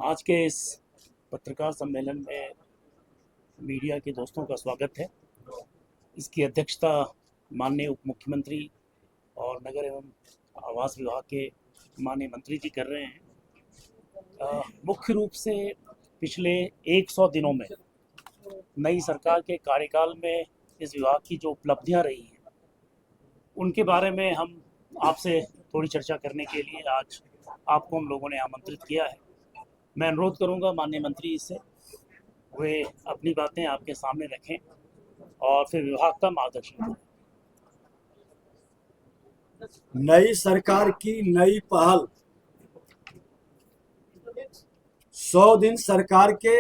आज के इस पत्रकार सम्मेलन में मीडिया के दोस्तों का स्वागत है। इसकी अध्यक्षता माननीय उप मुख्यमंत्री और नगर एवं आवास विभाग के माननीय मंत्री जी कर रहे हैं। मुख्य रूप से पिछले 100 दिनों में नई सरकार के कार्यकाल में इस विभाग की जो उपलब्धियां रही हैं उनके बारे में हम आपसे थोड़ी चर्चा करने के लिए आज आपको हम लोगों ने आमंत्रित किया है। मैं अनुरोध करूंगा माननीय मंत्री जी से वे अपनी बातें आपके सामने रखें और फिर विभाग का मार्गदर्शन करें। नई सरकार की नई पहल 100 दिन सरकार के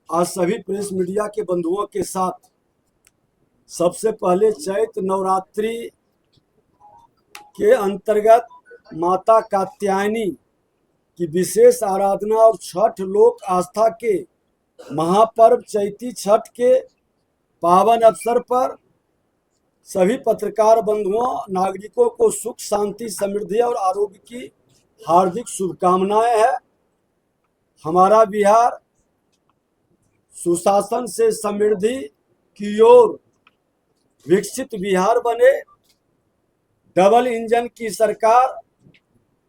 आज सभी प्रेस मीडिया के बंधुओं के साथ सबसे पहले चैत्र नवरात्रि के अंतर्गत माता कात्यायनी की विशेष आराधना और छठ लोक आस्था के महापर्व चैती छठ के पावन अवसर पर सभी पत्रकार बंधुओं नागरिकों को सुख शांति समृद्धि और आरोग्य की हार्दिक शुभकामनाएं हैं। हमारा बिहार सुशासन से समृद्धि की ओर विकसित बिहार बने। डबल इंजन की सरकार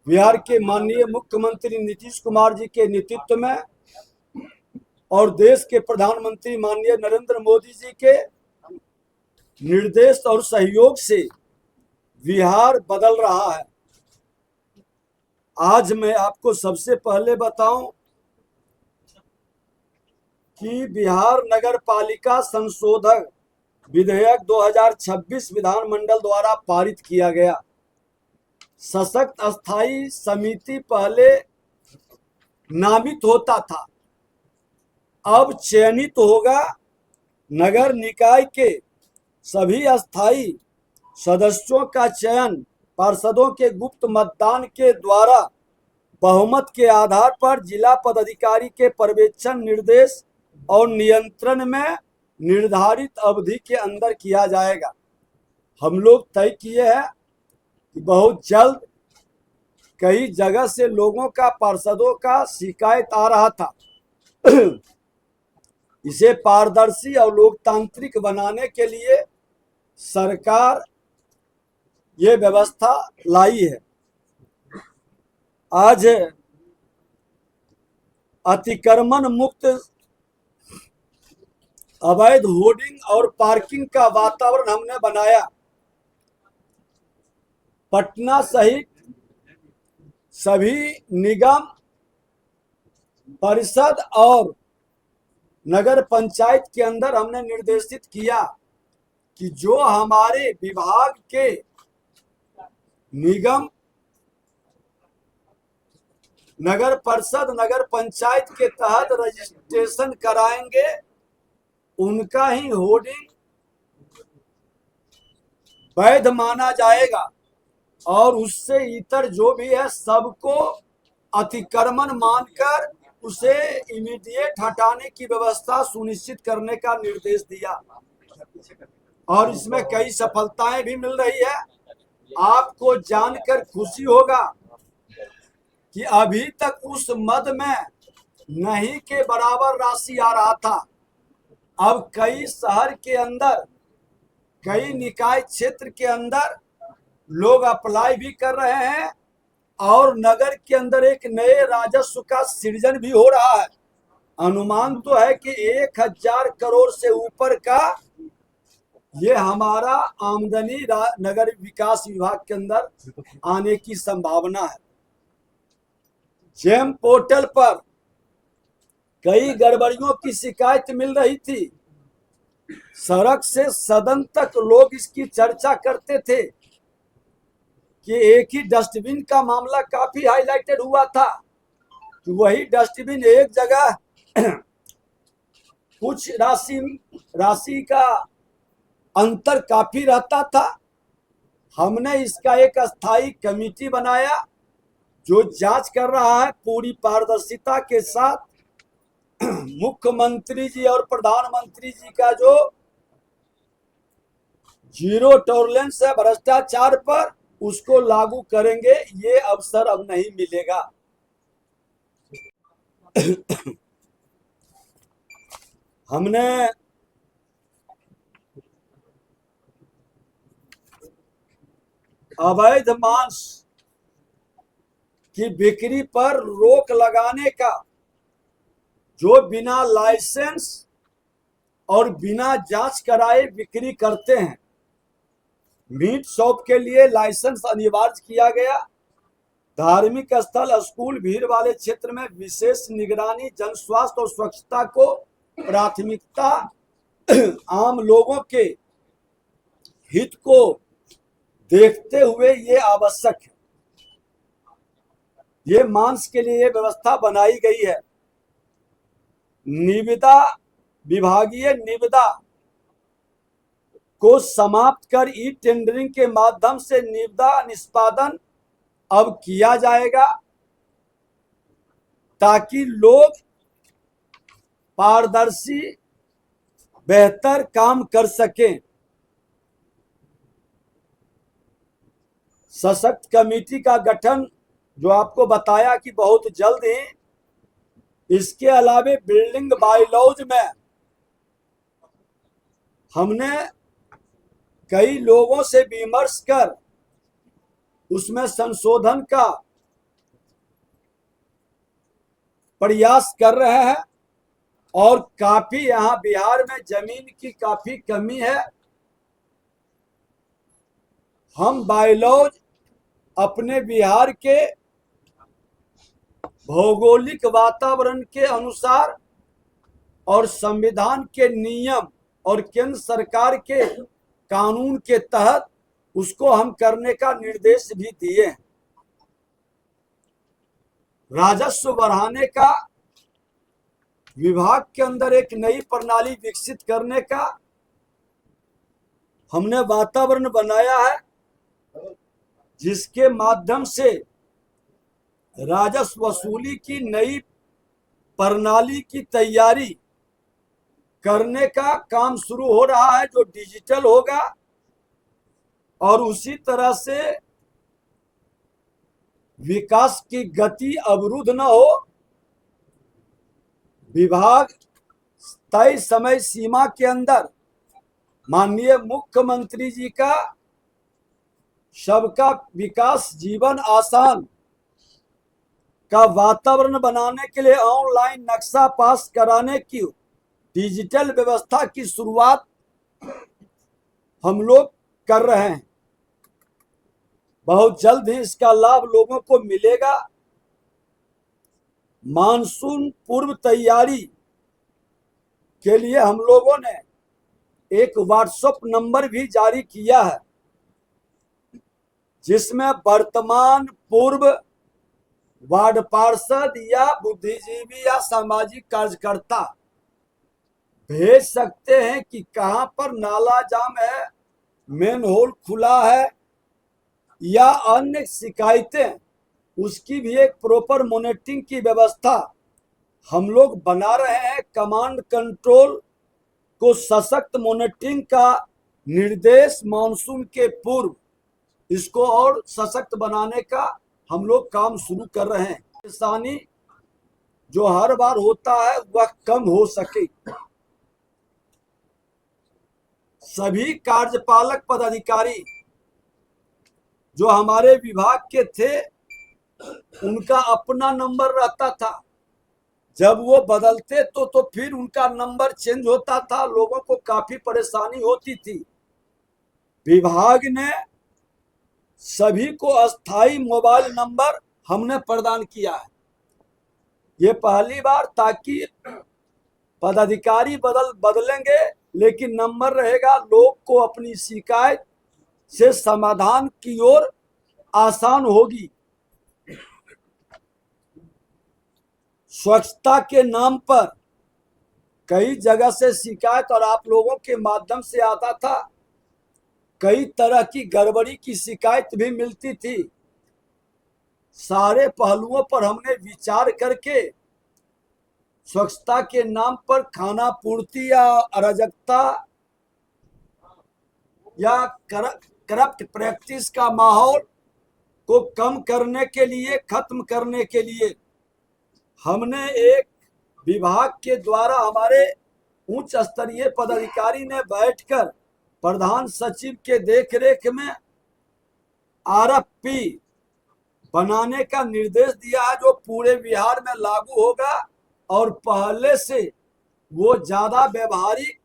बिहार के माननीय मुख्यमंत्री नीतीश कुमार जी के नेतृत्व में और देश के प्रधानमंत्री माननीय नरेंद्र मोदी जी के निर्देश और सहयोग से बिहार बदल रहा है। आज मैं आपको सबसे पहले बताऊं कि बिहार नगर पालिका संशोधन विधेयक 2026 विधानमंडल द्वारा पारित किया गया। सशक्त अस्थायी समिति पहले नामित होता था, अब चयनित होगा। नगर निकाय के सभी अस्थायी सदस्यों का चयन पार्षदों के गुप्त मतदान के द्वारा बहुमत के आधार पर जिला पदाधिकारी के पर्यवेक्षण निर्देश और नियंत्रण में निर्धारित अवधि के अंदर किया जाएगा। हम लोग तय किए हैं कि बहुत जल्द कई जगह से लोगों का पार्षदों का शिकायत आ रहा था। इसे पारदर्शी और लोकतांत्रिक बनाने के लिए सरकार ये व्यवस्था लाई है। आज अतिक्रमण मुक्त अवैध होर्डिंग और पार्किंग का वातावरण हमने बनाया। पटना सहित सभी निगम परिषद और नगर पंचायत के अंदर हमने निर्देशित किया कि जो हमारे विभाग के निगम नगर परिषद नगर पंचायत के तहत रजिस्ट्रेशन कराएंगे उनका ही होर्डिंग वैध माना जाएगा और उससे इतर जो भी है सबको अतिक्रमण मानकर उसे इमीडिएट हटाने की व्यवस्था सुनिश्चित करने का निर्देश दिया और इसमें कई सफलताएं भी मिल रही है। आपको जानकर खुशी होगा कि अभी तक उस मद में नहीं के बराबर राशि आ रहा था। अब कई शहर के अंदर कई निकाय क्षेत्र के अंदर लोग अप्लाई भी कर रहे हैं और नगर के अंदर एक नए राजस्व का सृजन भी हो रहा है। अनुमान तो है कि 1000 करोड़ से ऊपर का ये हमारा आमदनी नगर विकास विभाग के अंदर आने की संभावना है। जेम पोर्टल पर कई गड़बड़ियों की शिकायत मिल रही थी। सड़क से सदन तक लोग इसकी चर्चा करते थे कि एक ही डस्टबिन का मामला काफी हाईलाइटेड हुआ था कि वही डस्टबिन एक जगह कुछ राशि का अंतर काफी रहता था। हमने इसका एक अस्थाई कमेटी बनाया जो जांच कर रहा है पूरी पारदर्शिता के साथ। मुख्यमंत्री जी और प्रधानमंत्री जी का जो जीरो टॉलरेंस है भ्रष्टाचार पर उसको लागू करेंगे। ये अवसर अब नहीं मिलेगा। हमने अवैध मांस की बिक्री पर रोक लगाने का, जो बिना लाइसेंस और बिना जांच कराए बिक्री करते हैं, मीट शॉप के लिए लाइसेंस अनिवार्य किया गया। धार्मिक स्थल, स्कूल, भीड़ वाले क्षेत्र में विशेष निगरानी, जन स्वास्थ्य और स्वच्छता को प्राथमिकता, आम लोगों के हित को देखते हुए ये आवश्यक है। ये मांस के लिए व्यवस्था बनाई गई है। निविदा, विभागीय निविदा को समाप्त कर ई टेंडरिंग के माध्यम से निविदा निष्पादन अब किया जाएगा, ताकि लोग पारदर्शी बेहतर काम कर सकें। सशक्त कमेटी का गठन, जो आपको बताया कि बहुत जल्द ही। इसके अलावे बिल्डिंग बायलॉज में हमने कई लोगों से विमर्श कर उसमें संशोधन का प्रयास कर रहे हैं, और काफी यहाँ बिहार में जमीन की काफी कमी है। हम बायलॉज अपने बिहार के भौगोलिक वातावरण के अनुसार और संविधान के नियम और केंद्र सरकार के कानून के तहत उसको हम करने का निर्देश भी दिए हैं। राजस्व बढ़ाने का, विभाग के अंदर एक नई प्रणाली विकसित करने का हमने वातावरण बनाया है, जिसके माध्यम से राजस्व वसूली की नई प्रणाली की तैयारी करने का काम शुरू हो रहा है, जो डिजिटल होगा। और उसी तरह से विकास की गति अवरुद्ध न हो, विभाग तय समय सीमा के अंदर माननीय मुख्यमंत्री जी का सबका विकास जीवन आसान का वातावरण बनाने के लिए ऑनलाइन नक्शा पास कराने की डिजिटल व्यवस्था की शुरुआत हम लोग कर रहे हैं। बहुत जल्द ही इसका लाभ लोगों को मिलेगा। मानसून पूर्व तैयारी के लिए हम लोगों ने एक व्हाट्सएप नंबर भी जारी किया है, जिसमें वर्तमान, पूर्व वार्ड पार्षद या बुद्धिजीवी या सामाजिक कार्यकर्ता भेज सकते हैं कि कहां पर नाला जाम है, मेन होल खुला है या अन्य शिकायतें, उसकी भी एक प्रॉपर मॉनिटरिंग की व्यवस्था हम लोग बना रहे हैं। कमांड कंट्रोल को सशक्त मॉनिटरिंग का निर्देश मानसून के पूर्व इसको और सशक्त बनाने का हम लोग काम शुरू कर रहे हैं। परेशानी जो हर बार होता है वह कम हो सके। सभी कार्यपालक पदाधिकारी जो हमारे विभाग के थे, उनका अपना नंबर रहता था। जब वो बदलते तो फिर उनका नंबर चेंज होता था, लोगों को काफी परेशानी होती थी। विभाग ने सभी को अस्थाई मोबाइल नंबर हमने प्रदान किया है। ये पहली बार, ताकि पदाधिकारी बदलेंगे लेकिन नंबर रहेगा, लोग को अपनी शिकायत से समाधान की ओर आसान होगी। स्वच्छता के नाम पर कई जगह से शिकायत और आप लोगों के माध्यम से आता था, कई तरह की गड़बड़ी की शिकायत भी मिलती थी। सारे पहलुओं पर हमने विचार करके स्वच्छता के नाम पर खाना पूर्ति या अराजकता या करप्ट प्रैक्टिस का माहौल को कम करने के लिए, खत्म करने के लिए हमने एक विभाग के द्वारा हमारे उच्च स्तरीय पदाधिकारी ने बैठकर प्रधान सचिव के देखरेख में आरएफपी बनाने का निर्देश दिया है, जो पूरे बिहार में लागू होगा और पहले से वो ज्यादा व्यवहारिक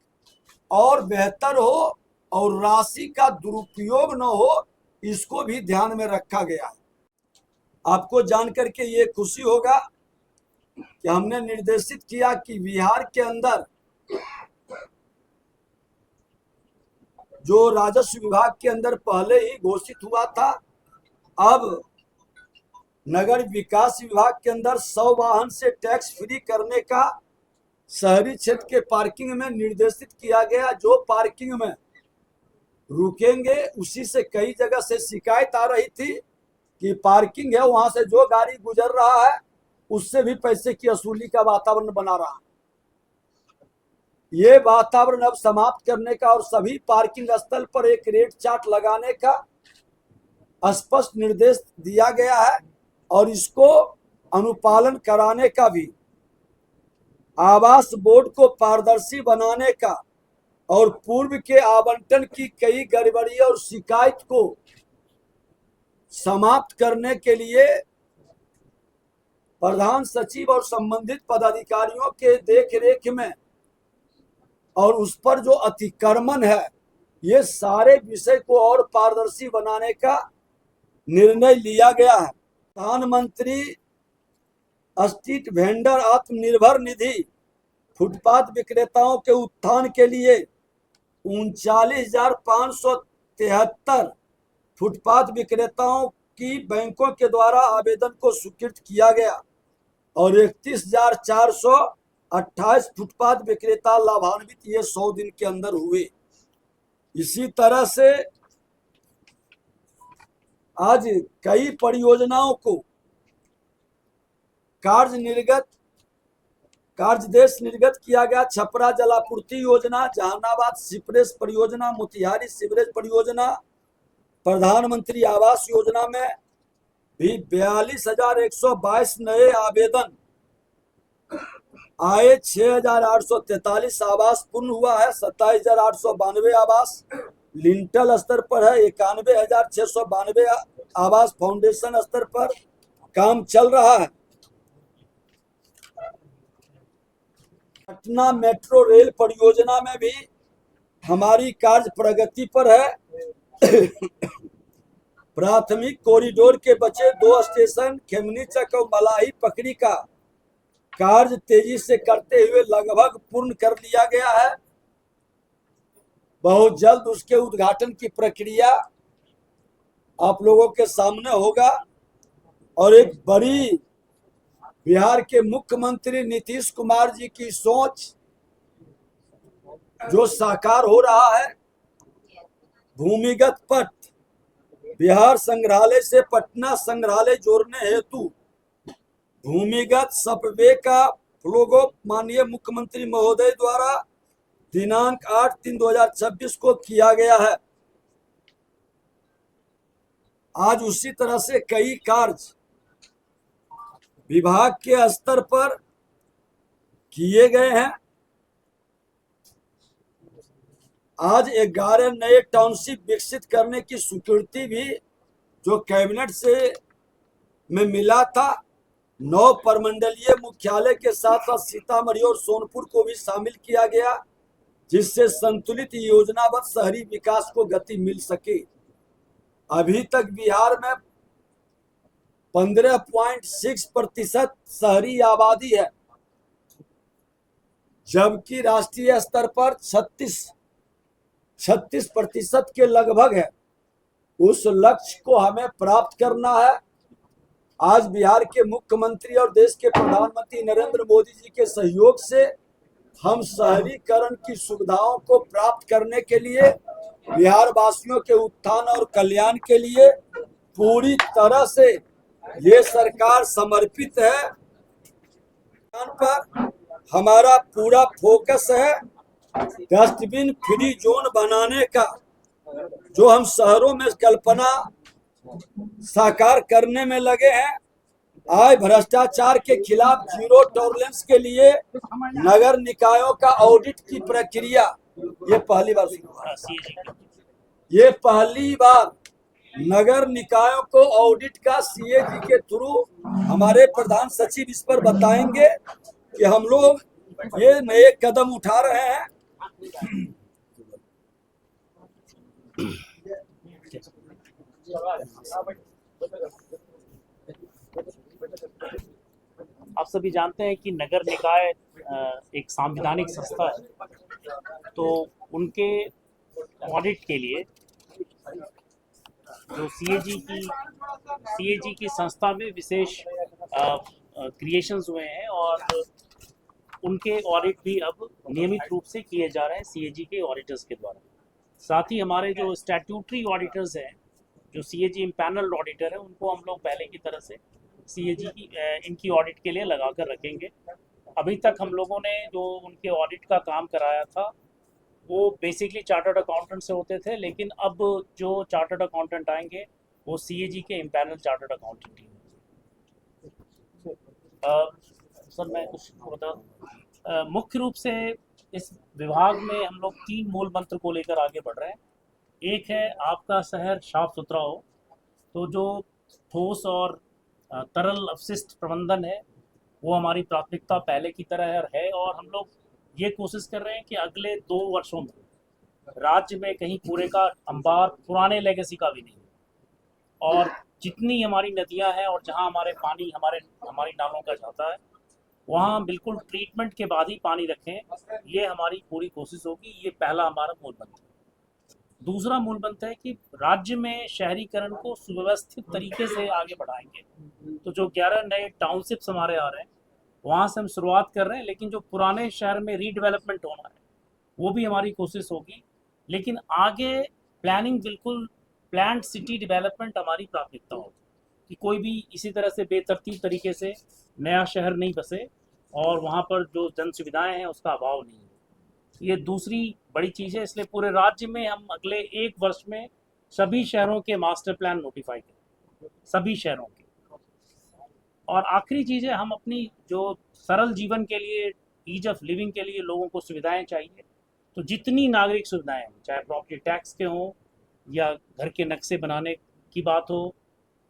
और बेहतर हो और राशि का दुरुपयोग न हो, इसको भी ध्यान में रखा गया है। आपको जानकर के ये खुशी होगा कि हमने निर्देशित किया कि बिहार के अंदर जो राजस्व विभाग के अंदर पहले ही घोषित हुआ था, अब नगर विकास विभाग के अंदर 100 वाहन से टैक्स फ्री करने का शहरी क्षेत्र के पार्किंग में निर्देशित किया गया। जो पार्किंग में रुकेंगे उसी से कई जगह से शिकायत आ रही थी कि पार्किंग है, वहां से जो गाड़ी गुजर रहा है उससे भी पैसे की वसूली का वातावरण बना रहा है। ये वातावरण अब समाप्त करने का और सभी पार्किंग स्थल पर एक रेट चार्ट लगाने का स्पष्ट निर्देश दिया गया है और इसको अनुपालन कराने का भी। आवास बोर्ड को पारदर्शी बनाने का और पूर्व के आवंटन की कई गड़बड़ी और शिकायत को समाप्त करने के लिए प्रधान सचिव और संबंधित पदाधिकारियों के देखरेख में और उस पर जो अतिक्रमण है, ये सारे विषय को और पारदर्शी बनाने का निर्णय लिया गया है। प्रधानमंत्री street vendor Atmanirbhar Nidhi footpath विक्रेताओं के उत्थान के लिए 39,573 फुटपाथ विक्रेताओं की बैंकों के द्वारा आवेदन को स्वीकृत किया गया और 31,428 फुटपाथ विक्रेता लाभान्वित ये 100 दिन के अंदर हुए। इसी तरह से आज कई परियोजनाओं को कार्यदेश निर्गत किया गया। छपरा जलापूर्ति योजना, जहानाबाद सीवरेज परियोजना, मोतिहारी सीवरेज परियोजना, प्रधानमंत्री आवास योजना में भी 42,122 नए आवेदन आए। 6,843 आवास पूर्ण हुआ है। 27,892 आवास लिंटल स्तर पर है। 91,692 आवास फाउंडेशन स्तर पर काम चल रहा है। पटना मेट्रो रेल परियोजना में भी हमारी कार्य प्रगति पर है। प्राथमिक कॉरिडोर के बचे 2 स्टेशन खेमनीचक और मलाही पकड़ी का कार्य तेजी से करते हुए लगभग पूर्ण कर लिया गया है। बहुत जल्द उसके उद्घाटन की प्रक्रिया आप लोगों के सामने होगा और एक बड़ी बिहार के मुख्यमंत्री नीतीश कुमार जी की सोच जो साकार हो रहा है। भूमिगत पथ बिहार संग्रहालय से पटना संग्रहालय जोड़ने हेतु भूमिगत सबवे का फ्लोगो माननीय मुख्यमंत्री महोदय द्वारा दिनांक 8/3/2026 को किया गया है। आज उसी तरह से कई कार्य विभाग के स्तर पर किए गए हैं। आज 11 नए टाउनशिप विकसित करने की स्वीकृति भी जो कैबिनेट से में मिला था। 9 प्रमंडलीय मुख्यालय के साथ साथ सीतामढ़ी और सोनपुर को भी शामिल किया गया, जिससे संतुलित योजनाबद्ध शहरी विकास को गति मिल सके। अभी तक बिहार में 15.6% शहरी आबादी है, जबकि राष्ट्रीय स्तर पर 36% के लगभग है। उस लक्ष्य को हमें प्राप्त करना है। आज बिहार के मुख्यमंत्री और देश के प्रधानमंत्री नरेंद्र मोदी जी के सहयोग से हम शहरीकरण की सुविधाओं को प्राप्त करने के लिए, बिहार वासियों के उत्थान और कल्याण के लिए पूरी तरह से ये सरकार समर्पित है। पर हमारा पूरा फोकस है डस्टबिन फ्री जोन बनाने का, जो हम शहरों में कल्पना साकार करने में लगे हैं। आज भ्रष्टाचार के खिलाफ जीरो टॉलरेंस के लिए नगर निकायों का ऑडिट की प्रक्रिया ये पहली बार शुरू हुआ। CAG ये पहली बार नगर निकायों को ऑडिट का सीएजी के थ्रू हमारे प्रधान सचिव इस पर बताएंगे कि हम लोग ये नए कदम उठा रहे हैं। आप सभी जानते हैं कि नगर निकाय एक संवैधानिक संस्था है, तो उनके ऑडिट के लिए जो सीएजी की संस्था में विशेष क्रिएशंस हुए हैं और उनके ऑडिट भी अब नियमित रूप से किए जा रहे हैं सीएजी के ऑडिटर्स के द्वारा। साथ ही हमारे जो स्टैट्यूटरी ऑडिटर्स हैं, जो सीएजी इम्पैनल्ड ऑडिटर है, उनको हम लोग पहले की तरह से सीएजी की इनकी ऑडिट के लिए लगा कर रखेंगे। अभी तक हम लोगों ने जो उनके ऑडिट का काम कराया था वो बेसिकली चार्टर्ड अकाउंटेंट से होते थे, लेकिन अब जो चार्टर्ड अकाउंटेंट आएंगे वो सीएजी के इम्पैनल चार्टर्ड अकाउंटेंट ही होंगे। सर मैं कुछ बता, मुख्य रूप से इस विभाग में हम लोग 3 मूल मंत्र को लेकर आगे बढ़ रहे हैं। एक है आपका शहर साफ सुथरा हो, तो जो ठोस और तरल अपशिष्ट प्रबंधन है वो हमारी प्राथमिकता पहले की तरह है, और हम लोग ये कोशिश कर रहे हैं कि अगले 2 वर्षों में राज्य में कहीं कूड़े का अंबार पुराने लेगेसी का भी नहीं, और जितनी हमारी नदियां हैं और जहां हमारे पानी हमारी नालों का जाता है वहाँ बिल्कुल ट्रीटमेंट के बाद ही पानी रखें, ये हमारी पूरी कोशिश होगी। ये पहला हमारा मूल मंत्र है। दूसरा मूल मंत्र है कि राज्य में शहरीकरण को सुव्यवस्थित तरीके से आगे बढ़ाएंगे। तो जो 11 नए टाउनशिप्स हमारे आ रहे हैं वहाँ से हम शुरुआत कर रहे हैं, लेकिन जो पुराने शहर में रीडेवलपमेंट होना है वो भी हमारी कोशिश होगी। लेकिन आगे प्लानिंग बिल्कुल प्लान्ड सिटी डेवलपमेंट हमारी प्राथमिकता होगी कि कोई भी इसी तरह से बेतरतीब तरीके से नया शहर नहीं बसे और वहाँ पर जो जन सुविधाएँ हैं उसका अभाव नहीं है। ये दूसरी बड़ी चीज़ है। इसलिए पूरे राज्य में हम अगले 1 वर्ष में सभी शहरों के मास्टर प्लान नोटिफाई करें, सभी शहरों के। और आखिरी चीज़ है, हम अपनी जो सरल जीवन के लिए, ईज ऑफ लिविंग के लिए लोगों को सुविधाएं चाहिए, तो जितनी नागरिक सुविधाएं हों, चाहे प्रॉपर्टी टैक्स के हों या घर के नक्शे बनाने की बात हो,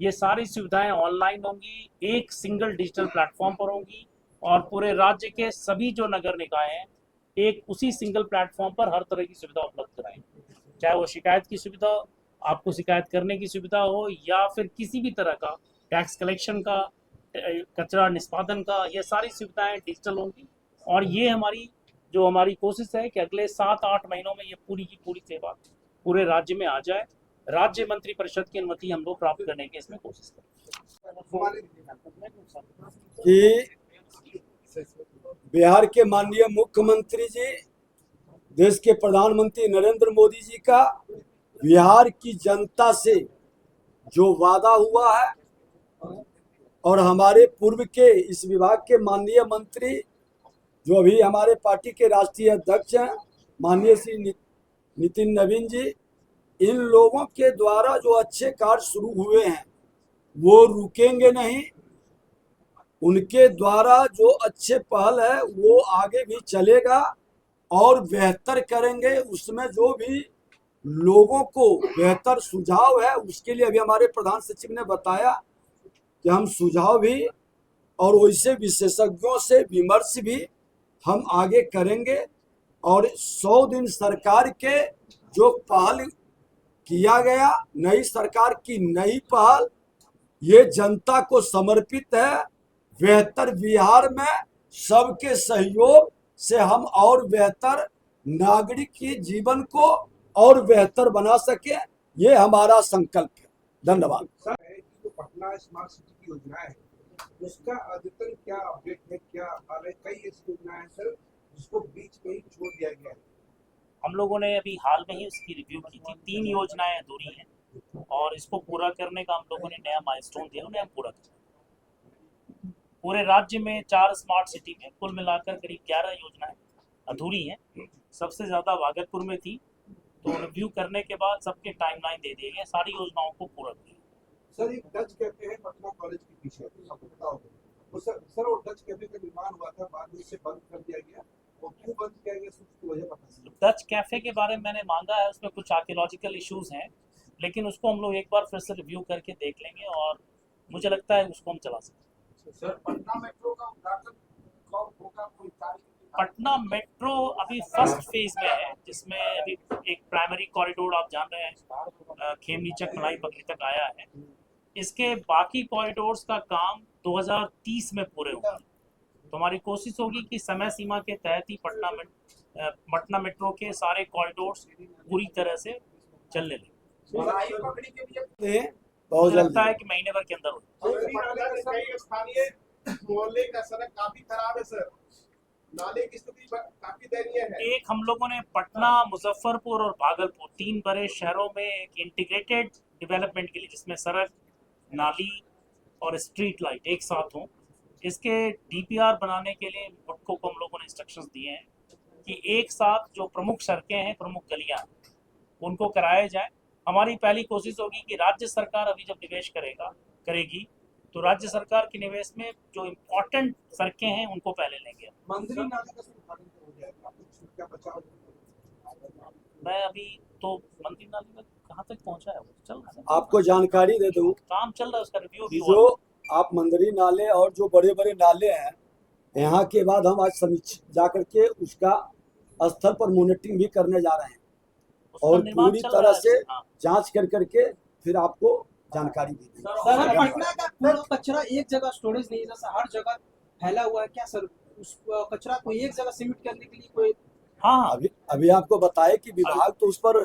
ये सारी सुविधाएं ऑनलाइन होंगी, एक सिंगल डिजिटल प्लेटफॉर्म पर होंगी, और पूरे राज्य के सभी जो नगर निकाय हैं एक उसी सिंगल प्लेटफॉर्म पर हर तरह की सुविधा उपलब्ध कराएंगे। चाहे वो शिकायत की सुविधा, आपको शिकायत करने की सुविधा हो, या फिर किसी भी तरह का टैक्स कलेक्शन का, कचरा निष्पादन का, ये सारी सुविधाएं डिजिटल होंगी। और ये हमारी कोशिश है कि अगले 7-8 महीनों में ये पूरी की पूरी सेवा पूरे राज्य में आ जाए। राज्य मंत्री परिषद की अनुमति हम लोग प्राप्त करने की इसमें कोशिश करें। कि बिहार के माननीय मुख्यमंत्री जी, देश के प्रधानमंत्री नरेंद्र मोदी जी का बिहार की जनता से जो वादा हुआ है, और हमारे पूर्व के इस विभाग के माननीय मंत्री जो अभी हमारे पार्टी के राष्ट्रीय अध्यक्ष हैं माननीय श्री नितिन नवीन जी, इन लोगों के द्वारा जो अच्छे कार्य शुरू हुए हैं वो रुकेंगे नहीं। उनके द्वारा जो अच्छे पहल है वो आगे भी चलेगा और बेहतर करेंगे। उसमें जो भी लोगों को बेहतर सुझाव है उसके लिए अभी हमारे प्रधान सचिव ने बताया कि हम सुझाव भी और वैसे विशेषज्ञों से विमर्श भी हम आगे करेंगे। और 100 दिन सरकार के जो पहल किया गया, नई सरकार की नई पहल, ये जनता को समर्पित है। बेहतर बिहार में सबके सहयोग से हम और बेहतर नागरिक के जीवन को और बेहतर बना सके, ये हमारा संकल्प है। धन्यवाद। जो पटना स्मार्ट सिटी की योजना है उसका अद्यतन क्या अपडेट है, क्या हाल है? कई ऐसी योजनाएं सर जिसको बीच में ही छोड़ दिया गया है। हम लोगों ने अभी हाल में ही उसकी रिव्यू की थी। 3 योजनाएं अधूरी हैं और इसको पूरा करने का हम लोगों ने नया माइलस्टोन दिया, उन्हें हम पूरा करें। पूरे राज्य में 4 स्मार्ट सिटी में कुल मिलाकर करीब 11 योजनाएं अधूरी हैं। सबसे ज़्यादा भागलपुर में थी, तो रिव्यू करने के बाद सबके टाइमलाइन दे दिए गए, सारी योजनाओं को पूरा किया। सर एक डच कहते हैं पटना कॉलेज के पीछे, आपको पता कैफे का निर्माण हुआ था, बाद में इसे बंद कर दिया गया, और क्यों बंद किया गया उसकी वजह पता नहीं। डच कैफे के बारे में मैंने मांगा है, उसमें कुछ आर्कियोलॉजिकल इश्यूज हैं, लेकिन उसको हम लोग एक बार फिर से रिव्यू करके देख लेंगे और मुझे लगता है उसको हम चला सकते हैं। सर, पटना मेट्रो का उद्घाटन कब होगा, कोई तारीख? पटना मेट्रो अभी फर्स्ट फेज में है, जिसमें अभी एक प्राइमरी कॉरिडोर आप जान रहे हैं खेमनी चक मलाई पगड़ी तक आया है। इसके बाकी कॉरिडोर्स का काम 2030 में पूरे होगा। तो हमारी कोशिश होगी कि समय सीमा के तहत ही पटना मेट्रो के सारे कॉरिडोर्स पूरी तरह से चलने लगे। मलाई पगड़ी के लिए बहुत मुझे जल्दी लगता है कि महीने भर के अंदर हो। कई स्थानीय मोहल्ले का सड़क काफी खराब है सर, नाले की स्थिति काफी दयनीय है। एक हम लोगों ने पटना, मुजफ्फरपुर और भागलपुर 3 बड़े शहरों में एक इंटीग्रेटेड डेवलपमेंट के लिए, जिसमें सड़क, नाली और स्ट्रीट लाइट एक साथ हों, इसके डीपीआर बनाने के लिए बुडको को हम लोगों ने इंस्ट्रक्शंस दिए हैं कि एक साथ जो प्रमुख सड़कें हैं, प्रमुख गलियां, उनको कराया जाए। हमारी पहली कोशिश होगी कि राज्य सरकार अभी जब निवेश करेगी तो राज्य सरकार के निवेश में जो इम्पोर्टेंट सड़कें हैं उनको पहले लेंगे। मंदिर नाले का उद्घाटन हो जाएगा, कुछ क्या बचाव? मैं अभी तो मंदिर नाले में कहाँ तक पहुँचा है, वो चल रहा है, आपको जानकारी दे दूं, काम चल रहा है, उसका रिव्यू भी जो हुआ। आप मंदिरी नाले और जो बड़े बड़े नाले हैं, यहाँ के बाद हम आज समीक्षा जा करके उसका स्थल पर मॉनिटरिंग भी करने जा रहे हैं उसका और निर्माण पूरी चल तरह रहा है। से हाँ। जांच कर करके फिर आपको जानकारी भी देंगे। सर, पटना का पूरा कचरा एक जगह स्टोरेज नहीं है, जैसा हर जगह फैला हुआ है क्या सर? उस कचरा को एक जगह सीमित करने के लिए कोई हाँ, अभी आपको बताए कि विभाग तो उस पर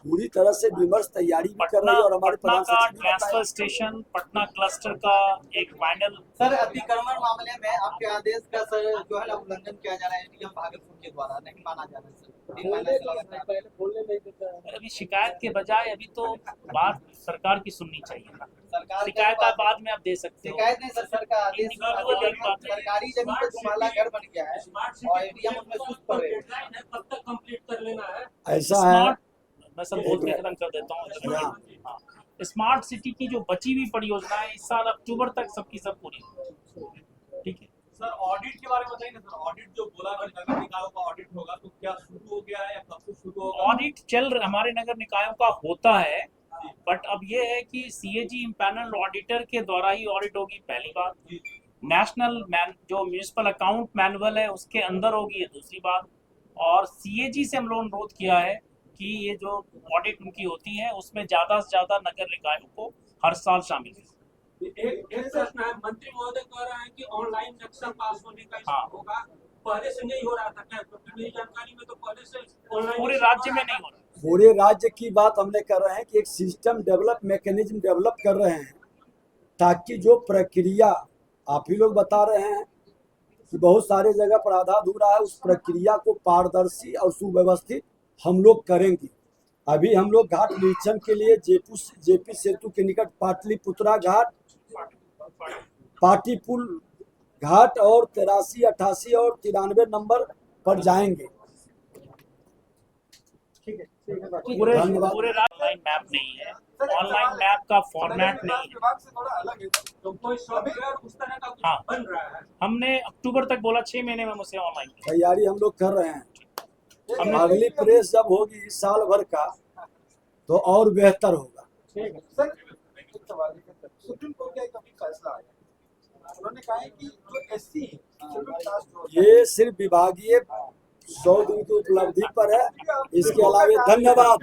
पूरी तरह से विमर्श तैयारी भी कर रही है और हमारे पटना प्रधान का सचिव भी ट्रांसफर बताए। स्टेशन, पटना क्लस्टर का एक फाइनल। सर अतिक्रमण मामले में आपके आदेश का सर जो है ना उल्लंघन किया जा रहा है, एडीएम भागलपुर के द्वारा नहीं माना जा रहा है सर। 3 महीने से लगातार पहले बोलने नहीं देता है। अभी शिकायत के बजाय अभी तो बात सरकार की सुननी चाहिए ना। सरकार शिकायत आप बाद में आप दे सकते हो। शिकायत नहीं सर, सर का आदेश Individual एक बात है। सरकारी जमीन पे तुम्हारा घर बन गया है और एडीएम उसमें सुस्त पड़ रहे हैं। कब तक कंप्लीट कर लेना है? ऐसा है, स्मार्ट, मैं सब बोल के खत्म कर देता हूँ। हाँ, स्मार्ट सिटी की जो बची हुई परियोजना है, इस साल अक्टूबर तक सबकी सब पूरी होगी। ठीक है सर, ऑडिट के बारे में बताइए ना सर। ऑडिट जो बोला कि नगर निकायों का ऑडिट होगा, तो क्या शुरू हो गया है या कब से शुरू होगा? ऑडिट हमारे नगर निकायों का होता है, बट अब ये है कि सीएजी इम्पैनल ऑडिटर के द्वारा ही ऑडिट होगी, पहली बात। नेशनल जो म्यूनिसिपल अकाउंट मैनुअल है उसके अंदर होगी, ये दूसरी बात। और सीएजी से हम लोगों ने अनुरोध किया है कि ये जो ऑडिट उनकी होती है उसमें ज़्यादा से ज़्यादा नगर निकायों को हर साल शामिल करें। एक प्रश्न है, मंत्री महोदय कह रहे हैं कि ऑनलाइन नक्शा पास होने का हाँ। होगा, पहले से नहीं हो रहा था क्या? क्योंकि मेरी जानकारी में तो पहले से ऑनलाइन पूरे राज्य में नहीं हो रहा। पूरे राज्य की बात हमने कर रहे हैं कि एक सिस्टम मैकेनिज्म डेवलप कर रहे हैं ताकि जो प्रक्रिया आप ही लोग बता रहे हैं कि बहुत सारे जगह पर आधा-अधूरा है, उस प्रक्रिया को पारदर्शी और सुव्यवस्थित हम लोग करेंगे। अभी हम लोग घाट निरीक्षण के लिए जेपी सेतु के निकट पाटलिपुत्रा घाट, पाटी पुल घाट और 83, 88 और 93 नंबर पर जाएंगे। पूरे ऑनलाइन मैप नहीं है, ऑनलाइन मैप का फॉर्मेट नहीं है। विभाग से थोड़ा अलग है, तो कोई सॉफ्टवेयर उस तरह का कुछ हाँ। बन रहा है? हमने अक्टूबर तक बोला, 6 महीने में मुझसे ऑनलाइन। तैयारी हम लोग कर रहे हैं। हमने अगली प्रेस जब होगी साल भर का तो और बेहतर होगा। सर एक सवाल है, सुप्रीम कोर्ट का एक अभी फैसला आया, उन्होंने कहा है कि जो एससी शेड्यूल कास्ट जो होता है, ये सिर्फ विभागीय 100 दिन की उपलब्धि पर है, इसके अलावा धन्यवाद।